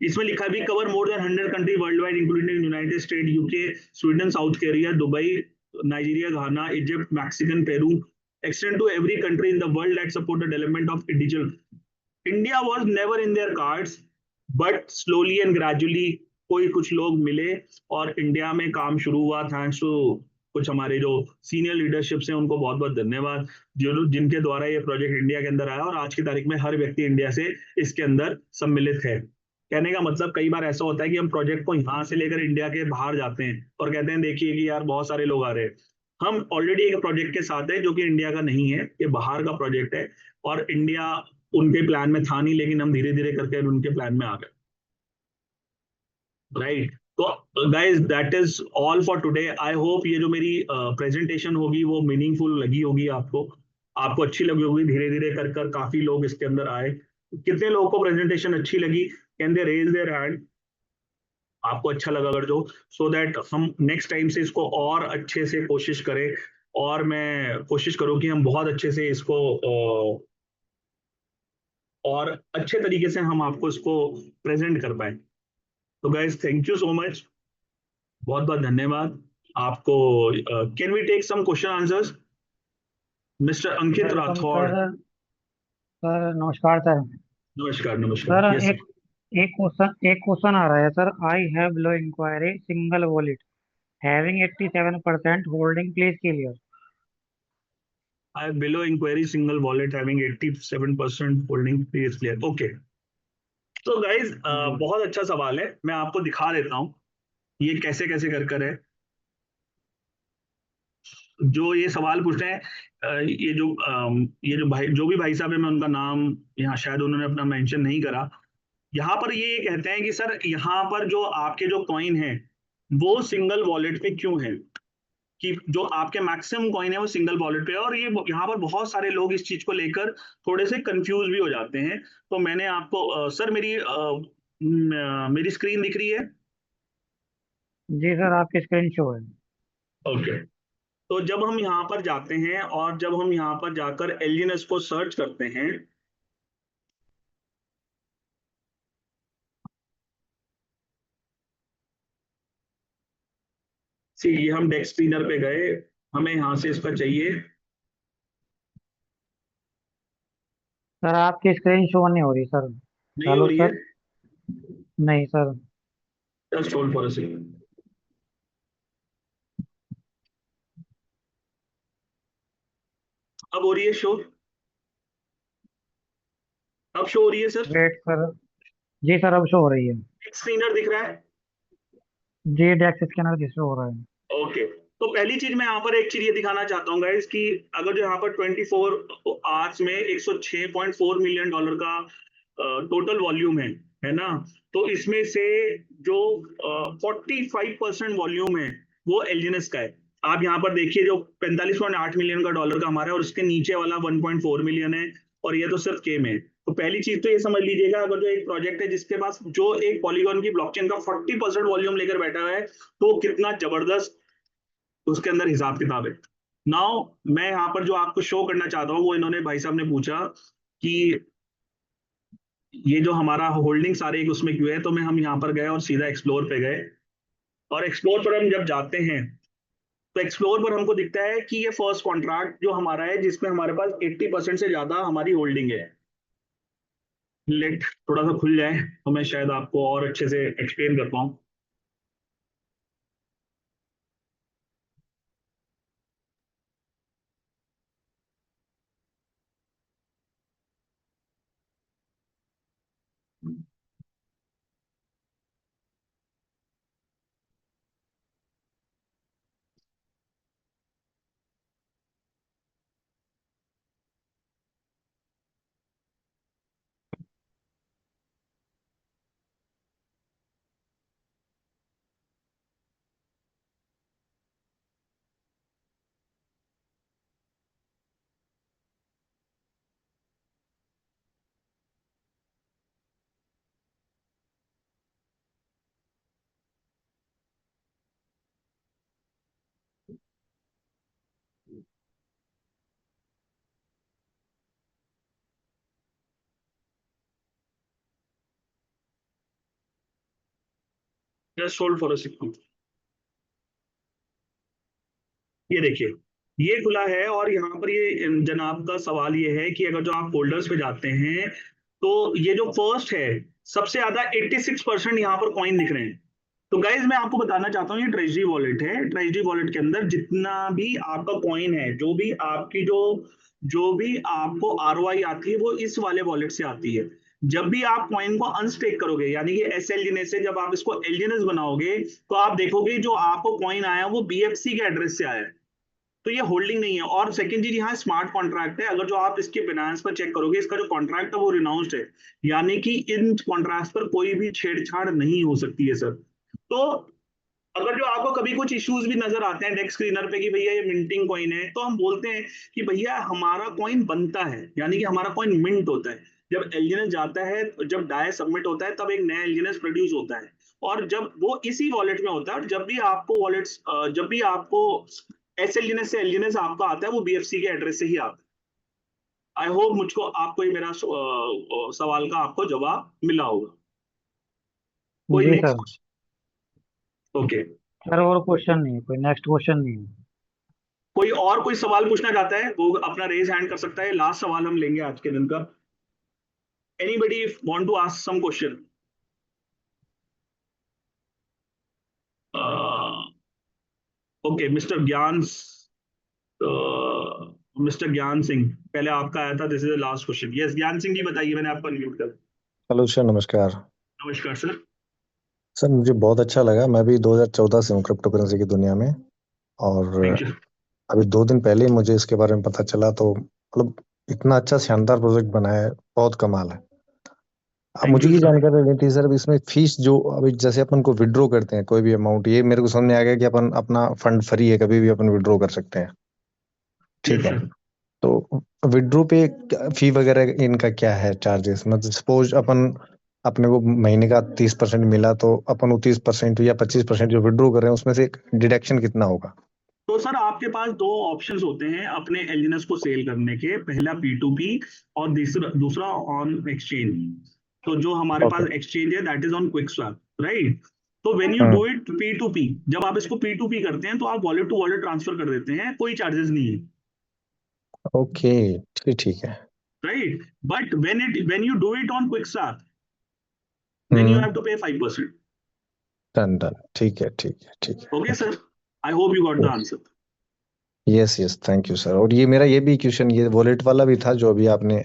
S1: इसमें लिखा भी cover more than 100 country worldwide including United State, UK, Sweden, South Korea, Dubai, Nigeria, Ghana, Egypt, Mexican, Peru, extend to every country in the world that support the development of individual. India was never in their cards, but slowly and gradually कोई कुछ लोग मिले और India में काम शुरू हुआ, thanks to कुछ हमारे जो सीनियर लीडरशिप्स हैं, उनको बहुत बहुत धन्यवाद, जो जिनके द्वारा ये प्रोजेक्ट इंडिया के अंदर आया और आज की तारीख में हर व्यक्ति इंडिया से इसके अंदर सम्मिलित है। कहने का मतलब कई बार ऐसा होता है कि हम प्रोजेक्ट को यहाँ से लेकर इंडिया के बाहर जाते हैं और कहते हैं देखिए कि यार बहुत सारे लोग आ रहे हैं। हम ऑलरेडी एक प्रोजेक्ट के साथ है जो कि इंडिया का नहीं है, ये बाहर का प्रोजेक्ट है और इंडिया उनके प्लान में था नहीं, लेकिन हम धीरे धीरे करके उनके प्लान में आ गए। राइट। तो guys that is all for today. I hope ये जो मेरी प्रेजेंटेशन होगी वो मीनिंगफुल लगी होगी आपको, आपको अच्छी लगी होगी। धीरे धीरे कर कर काफी लोग इसके अंदर आए। कितने लोगों को प्रेजेंटेशन अच्छी लगी? Can they raise their hand? आपको अच्छा लगा अगर जो, सो दैट हम नेक्स्ट टाइम से इसको और अच्छे से कोशिश करें, और मैं कोशिश करूं कि हम बहुत अच्छे से इसको और अच्छे तरीके से हम आपको इसको प्रेजेंट कर पाए। तो guys thank you so much, बहुत बहुत धन्यवाद आपको। Can we take some question answers? Mister Ankit
S2: welcome
S1: Rathore.
S2: Sir. Sir नमस्कार सर।
S1: नमस्कार नमस्कार,
S2: सर
S1: यस
S2: एक एक क्वेश्चन आ रहा है sir. I have low inquiry single wallet having 87% holding, please clear.
S1: I below inquiry single wallet having 87% holding, please clear. Okay. तो गाइज
S2: जी
S1: बहुत अच्छा सवाल है, मैं आपको दिखा देता हूँ ये कैसे कैसे कर कर है। जो ये सवाल पूछ रहे हैं, ये जो भाई, जो भी भाई साहब है, मैं उनका नाम यहाँ शायद उन्होंने अपना मेंशन नहीं करा। यहाँ पर ये कहते हैं कि सर यहाँ पर जो आपके जो कॉइन है वो सिंगल वॉलेट पे क्यों है, कि जो आपके मैक्सिमम कॉइन है वो सिंगल वॉलेट पे है। और ये यहाँ पर बहुत सारे लोग इस चीज को लेकर थोड़े से कंफ्यूज भी हो जाते हैं। तो मैंने आपको सर मेरी स्क्रीन दिख रही है?
S2: जी सर, आपकी स्क्रीन शो है।
S1: ओके। तो जब हम यहाँ पर जाते हैं और जब हम यहाँ पर जाकर एलजीएनएस को सर्च करते हैं, सी ये हम डेस्क स्क्रीनर पे गए, हमें यहाँ से इसका चाहिए।
S2: सर आपकी स्क्रीन शो नहीं हो रही सर।
S1: नहीं हो
S2: हेलो
S1: रही है?
S2: सर। नहीं sir.
S1: Just hold for a second. अब हो रही है शो? अब शो हो रही है सर?
S2: Wait sir. जी सर, अब शो हो रही है।
S1: डेस्क स्क्रीनर दिख रहा है?
S2: जी डेक्स स्कैनर जी शो हो रहा है।
S1: ओके। तो पहली चीज मैं यहाँ पर एक चीज ये दिखाना चाहता हूँ गाइस, कि अगर जो यहाँ पर 24 आवर्स में 106.4 मिलियन डॉलर का टोटल वॉल्यूम है ना, तो इसमें से जो 45% वॉल्यूम है वो एलजीएनएस का है। आप यहाँ पर देखिए, जो 45.8 मिलियन का डॉलर का हमारा है, और उसके नीचे वाला 1.4 मिलियन है, और ये तो सिर्फ केम है। तो पहली चीज तो ये समझ लीजिएगा, अगर जो एक प्रोजेक्ट है जिसके पास जो एक पॉलीगॉन की ब्लॉकचेन का 40% वॉल्यूम लेकर बैठा हुआ है, तो कितना जबरदस्त उसके अंदर हिसाब किताब है। नाउ मैं यहाँ पर जो आपको शो करना चाहता हूँ, वो इन्होंने भाई साहब ने पूछा कि ये जो हमारा होल्डिंग सारे एक उसमें क्यों है। तो मैं हम यहाँ पर गए और सीधा एक्सप्लोर पे गए, और एक्सप्लोर पर हम जब जाते हैं तो एक्सप्लोर पर हमको दिखता है कि ये फर्स्ट कॉन्ट्रैक्ट जो हमारा है, जिसमें हमारे पास 80% से ज्यादा हमारी होल्डिंग है। लेट थोड़ा सा खुल जाए तो मैं शायद आपको और अच्छे से एक्सप्लेन कर पाऊँ। Just hold for a second. ये देखिए, ये खुला है और यहाँ पर ये जनाब का सवाल ये है कि अगर जो आप फोल्डर्स पे जाते हैं तो ये जो फर्स्ट है, सबसे ज्यादा 86% यहाँ पर कॉइन दिख रहे हैं। तो गाइज मैं आपको बताना चाहता हूँ, ये ट्रेजरी वॉलेट है। ट्रेजरी वॉलेट के अंदर जितना भी आपका कॉइन है, जो भी आपकी जो भी आपको आरओआई आती है, वो इस वाले वॉलेट से आती है। जब भी आप कॉइन को अनस्टेक करोगे, यानी कि एसएलजीएनएस से जब आप इसको एलजीएनएस बनाओगे, तो आप देखोगे जो आपको कॉइन आया वो बीएफसी के एड्रेस से आया है। तो ये होल्डिंग नहीं है। और सेकंड चीज, यहाँ स्मार्ट कॉन्ट्रैक्ट है। अगर जो आप इसके बिनांस पर चेक करोगे, इसका जो कॉन्ट्रैक्ट है वो रिनाउंस्ड है, यानी कि इन कॉन्ट्रैक्ट पर कोई भी छेड़छाड़ नहीं हो सकती है सर। तो अगर जो आपको कभी कुछ इश्यूज भी नजर आते हैं डेस्क स्क्रीनर पे कि भैया ये मिंटिंग कॉइन है, तो हम बोलते हैं कि भैया हमारा कॉइन बनता है, यानी कि हमारा कॉइन मिंट होता है। जब एलजीएनएस जाता है, जब डाई सबमिट होता है, तब एक नया एलजीएनएस प्रोड्यूस होता है। और जब वो इसी वॉलेट में होता है, और जब भी आपको वॉलेट्स जब भी आपको एसएलजीएनएस से एलजीएनएस आपका आता है, वो बीएफसी के एड्रेस से ही आता है। आई होप मुझको आपको ये मेरा सवाल का आपको जवाब मिला होगा। कोई
S2: जी
S1: next
S2: sir.
S1: Question? Okay.
S2: Sir और क्वेश्चन नहीं है, कोई नेक्स्ट क्वेश्चन नहीं है।
S1: कोई और कोई सवाल पूछना चाहता है वो अपना रेज हैंड कर सकता है। लास्ट सवाल हम लेंगे आज के दिन का। Anybody want to ask some question? Okay, mister Gyan Singh, पहले आपका आया था। This is the last question. Yes Gyan Singh जी, बताइए, मैंने आपको अनम्यूट कर।
S3: हेलो सर, नमस्कार।
S1: नमस्कार सर।
S3: सर मुझे बहुत अच्छा लगा। मैं भी 2014 से हूँ क्रिप्टो करेंसी की दुनिया में, और
S1: थैंक यू।
S3: अभी 2 दिन पहले ही मुझे इसके बारे में पता चला। तो मतलब इतना अच्छा शानदार प्रोजेक्ट बना है, बहुत कमाल है। अब
S1: थैंक
S3: मुझे
S1: यू
S3: ये
S1: सर।
S3: जानकारी लेनी थी सर, इसमें फीस जो अभी जैसे अपन को विड्रॉ करते हैं कोई भी अमाउंट, ये मेरे को समझ में आ गया कि अपन अपना फंड फ्री है, कभी भी अपन विड्रॉ कर सकते हैं, ठीक
S1: यस
S3: है।
S1: सर।
S3: तो विड्रॉ पे फी वगैरह इनका क्या है, चार्जेस? मतलब सपोज अपन अपने को महीने का 30% मिला, तो अपन वो 30% या 25% जो विड्रॉ कर रहे हैं उसमें से डिडक्शन कितना होगा?
S1: तो सर आपके पास दो ऑप्शंस होते हैं अपने एलजीएनएस को सेल करने के। पहला P2P और दूसरा दूसरा ऑन एक्सचेंज। तो जो हमारे
S3: ओके।
S1: पास एक्सचेंज है, दैट इज ऑन क्विकस्वैप, राइट। तो when you do it P2P, जब आप इसको P2P करते हैं तो आप वॉलेट टू वॉलेट ट्रांसफर कर देते हैं, कोई चार्जेस नहीं है,
S3: ओके, ठीक है।
S1: Right. But when you do it on QuickSwap, then you
S3: hmm.
S1: Have to pay 5%।
S3: Done done, ठीक है।
S1: Okay
S3: okay.
S1: Sir, I hope you got the answer.
S3: Yes yes, thank you sir. और ये मेरा ये भी question, ये wallet वाला भी था जो अभी आपने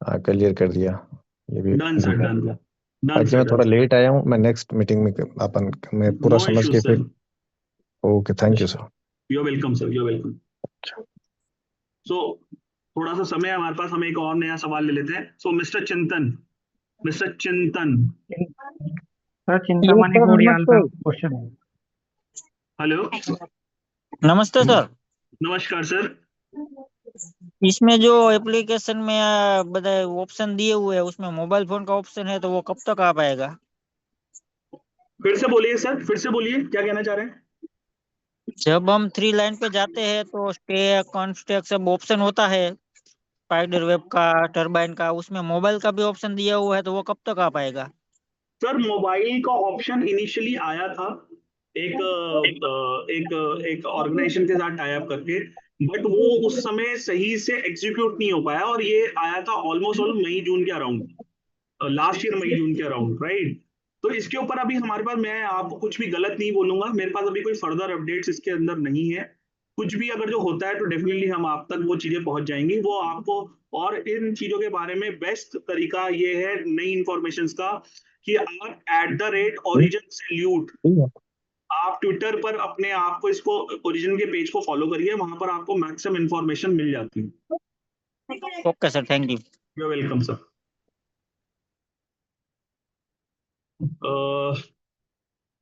S3: क्लियर कर दिया, ये भी
S1: डन सर,
S3: दिखा।
S1: डन सर, डन
S3: बाकी
S1: सर,
S3: मैं
S1: डन
S3: थोड़ा
S1: सर।
S3: लेट आया हूँ, मैं नेक्स्ट मीटिंग में अपन मैं पूरा
S1: नो
S3: समझ
S1: इश्यूज
S3: के
S1: सर।
S3: फिर। Okay, thank you sir.
S1: You welcome sir, you welcome. So थोड़ा सा समय है हमारे पास, हम एक और नया सवाल ले लेते हैं। सो मिस्टर चिंतन।
S2: सर
S4: यस
S2: चिंतामणि
S4: सर,
S2: गोड़ियाल
S4: नमस्ते।
S2: का क्वेश्चन है।
S1: हेलो।
S4: नमस्ते सर।
S1: नमस्कार सर।
S4: इसमें जो एप्लीकेशन में बता ऑप्शन दिए हुए हैं, उसमें मोबाइल फोन का ऑप्शन है, तो वो कब तक आ पाएगा?
S1: फिर से बोलिए सर, फिर से बोलिए, क्या कहना चाह रहे हैं?
S4: जब हम 3 लाइन पे जाते हैं तो स्टे कॉन्स्टेक्ट सब ऑप्शन होता है, स्पाइडर वेब का, टरबाइन का, उसमें मोबाइल का भी ऑप्शन दिया हुआ है, तो वो कब तक आ पाएगा?
S1: सर मोबाइल का ऑप्शन इनिशियली आया था एक एक ऑर्गेनाइजेशन के साथ टाई अप करके, बट वो उस समय सही से एग्जीक्यूट नहीं हो पाया, और ये आया था ऑलमोस्ट ऑल मई जून के अराउंड, लास्ट ईयर मई जून के अराउंड, राइट। तो इसके ऊपर अभी हमारे पास, मैं आपको कुछ भी गलत नहीं बोलूंगा, मेरे पास अभी कोई फर्दर अपडेट्स इसके अंदर नहीं है। कुछ भी अगर जो होता है तो डेफिनेटली हम आप तक वो चीजें पहुंच जाएंगी, वो आपको। और इन चीजों के बारे में बेस्ट तरीका ये है नई इंफॉर्मेशन का, कि आप @origin सैल्यूट, आप ट्विटर पर अपने आप को, इसको ओरिजिन के पेज को फॉलो करिए, वहां पर आपको मैक्सिमम इंफॉर्मेशन मिल जाती है।
S4: Okay sir, thank you.
S1: You welcome sir.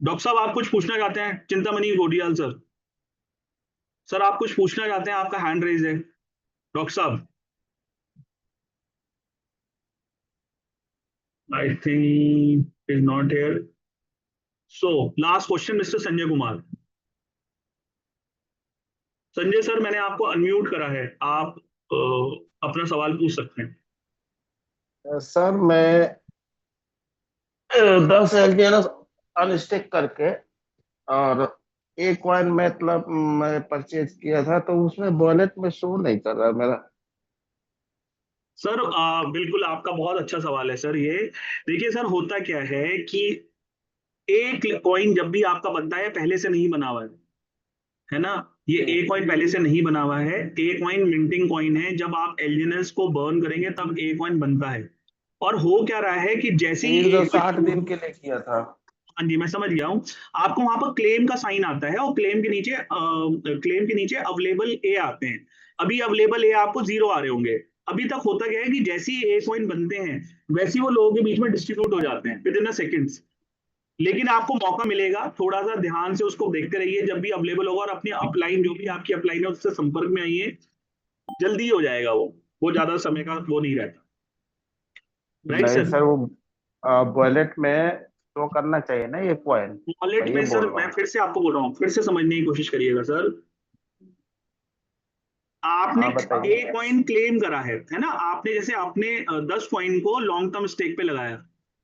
S1: Doctor साहब, आप कुछ पूछना चाहते हैं? चिंतामणि गोडियाल सर, सर आप कुछ पूछना चाहते हैं? आपका हैंड रेज है डॉक्टर साहब। I think is not here. So last question mister Sanjay Kumar. Sanjay sir, मैंने आपको अनम्यूट करा है, आप अपना सवाल पूछ सकते हैं।
S5: सर मैं 10 एल के ना अनस्टिक करके, और एक कॉइन मतलब मैं परचेज किया था तो उसमें वॉलेट में शो नहीं कर रहा मेरा।
S1: सर बिल्कुल आपका बहुत अच्छा सवाल है सर ये। देखिए सर, होता क्या है कि एक कॉइन जब भी आपका बनता है पहले से नहीं बना हुआ है ना। ये ए कॉइन पहले से नहीं बना हुआ है। ए कॉइन मिंटिंग कॉइन है। जब आप एलजीएनएस को बर्न करेंगे तब ए कॉइन बनता है। और हो क्या रहा है कि जैसे ही ए
S5: 360 दिन के लिए किया था।
S1: हाँ जी, मैं समझ गया हूँ। आपको वहां पर क्लेम का साइन आता है और क्लेम के नीचे अवेलेबल ए आते हैं। अभी अवेलेबल ए आपको 0 आ रहे होंगे। अभी तक होता क्या है कि जैसे ही ए कॉइन बनते हैं वैसे ही वो लोगों के बीच में डिस्ट्रीब्यूट हो जाते हैं विद इन अ सेकेंड्स। लेकिन आपको मौका मिलेगा, थोड़ा सा ध्यान से उसको देखते रहिए, जब भी अवेलेबल होगा और अपनी अपलाइन जो भी आपकी अपलाइन है उससे संपर्क में आइए। जल्दी हो जाएगा वो ज्यादा समय का वो नहीं रहता। राइट
S5: नहीं
S1: सर।
S5: सर, वो वॉलेट में शो करना चाहिए ना ये कॉइन।
S1: वॉलेट
S5: मैं ये
S1: में सर
S5: बोल रहा
S1: मैं
S5: हूँ।
S1: फिर से आपको बोल रहा हूँ, फिर से समझने की कोशिश करिएगा सर। आपने
S5: हाँ बताइए।
S1: ए कॉइन क्लेम करा है ना। आपने जैसे आपने 10 कॉइन को लॉन्ग टर्म स्टेक पे लगाया,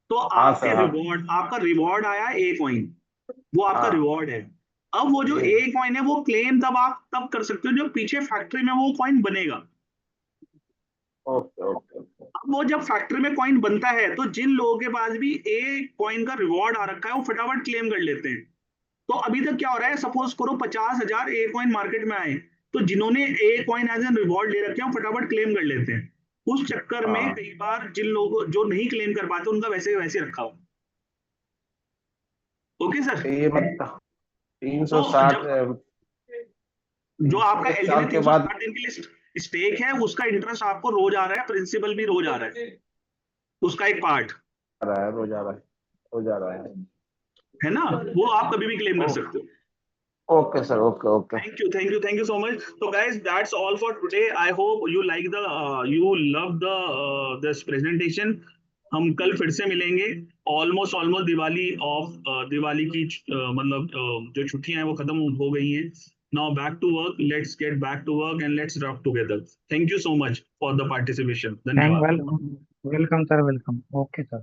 S1: तो
S5: हाँ सर, हाँ।
S1: आपका रिवॉर्ड आया ए कॉइन। वो आपका
S5: हाँ
S1: रिवॉर्ड है। अब वो जो
S5: जी।
S1: ए कॉइन है वो क्लेम आप तब कर सकते हो जब पीछे फैक्ट्री में वो कॉइन बनेगा।
S5: Okay okay okay.
S1: अब वो जब फैक्ट्री में कॉइन बनता है तो जिन लोगों के पास भी ए कॉइन का रिवॉर्ड आ रखा है वो फटाफट क्लेम कर लेते हैं। तो अभी तक क्या हो रहा है, सपोज करो 50,000 ए कॉइन मार्केट में आए, तो जिन्होंने a coin as an reward ले रखे हैं वो फटाफट क्लेम कर लेते हैं। उस चक्कर में
S5: हाँ
S1: कई बार जिन लोगों जो नहीं क्लेम कर पाते उनका वैसे वैसे रखा हुआ। Okay sir.
S5: तो ये मतलब
S1: तो
S5: 360
S1: जब जो आपका
S5: एक
S1: एलजी
S5: साल
S1: ने
S5: के बाद
S1: 360 दिन के लिए स्टेक है उसका इंटरेस्ट आपको रोज आ रहा है, प्रिंसिपल भी रोज आ रहा है, उसका एक पार्ट
S5: आ रहा है, रोज आ रहा है, रोज आ रहा है।
S1: है ना। वो आप कभी भी क्लेम कर
S5: ओ,
S1: सकते हो।
S5: Okay sir, okay okay.
S1: Thank you so much. So guys, that's all for today. I hope you like you love this presentation. हम कल फिर से मिलेंगे। ऑलमोस्ट दिवाली की मतलब जो छुट्टियां हैं वो खत्म हो गई हैं। Now back to work. Let's get back to work and let's rock together. Thank you so much for the participation.
S2: Thank
S1: धन्यवाद।
S2: welcome sir, welcome. Okay sir.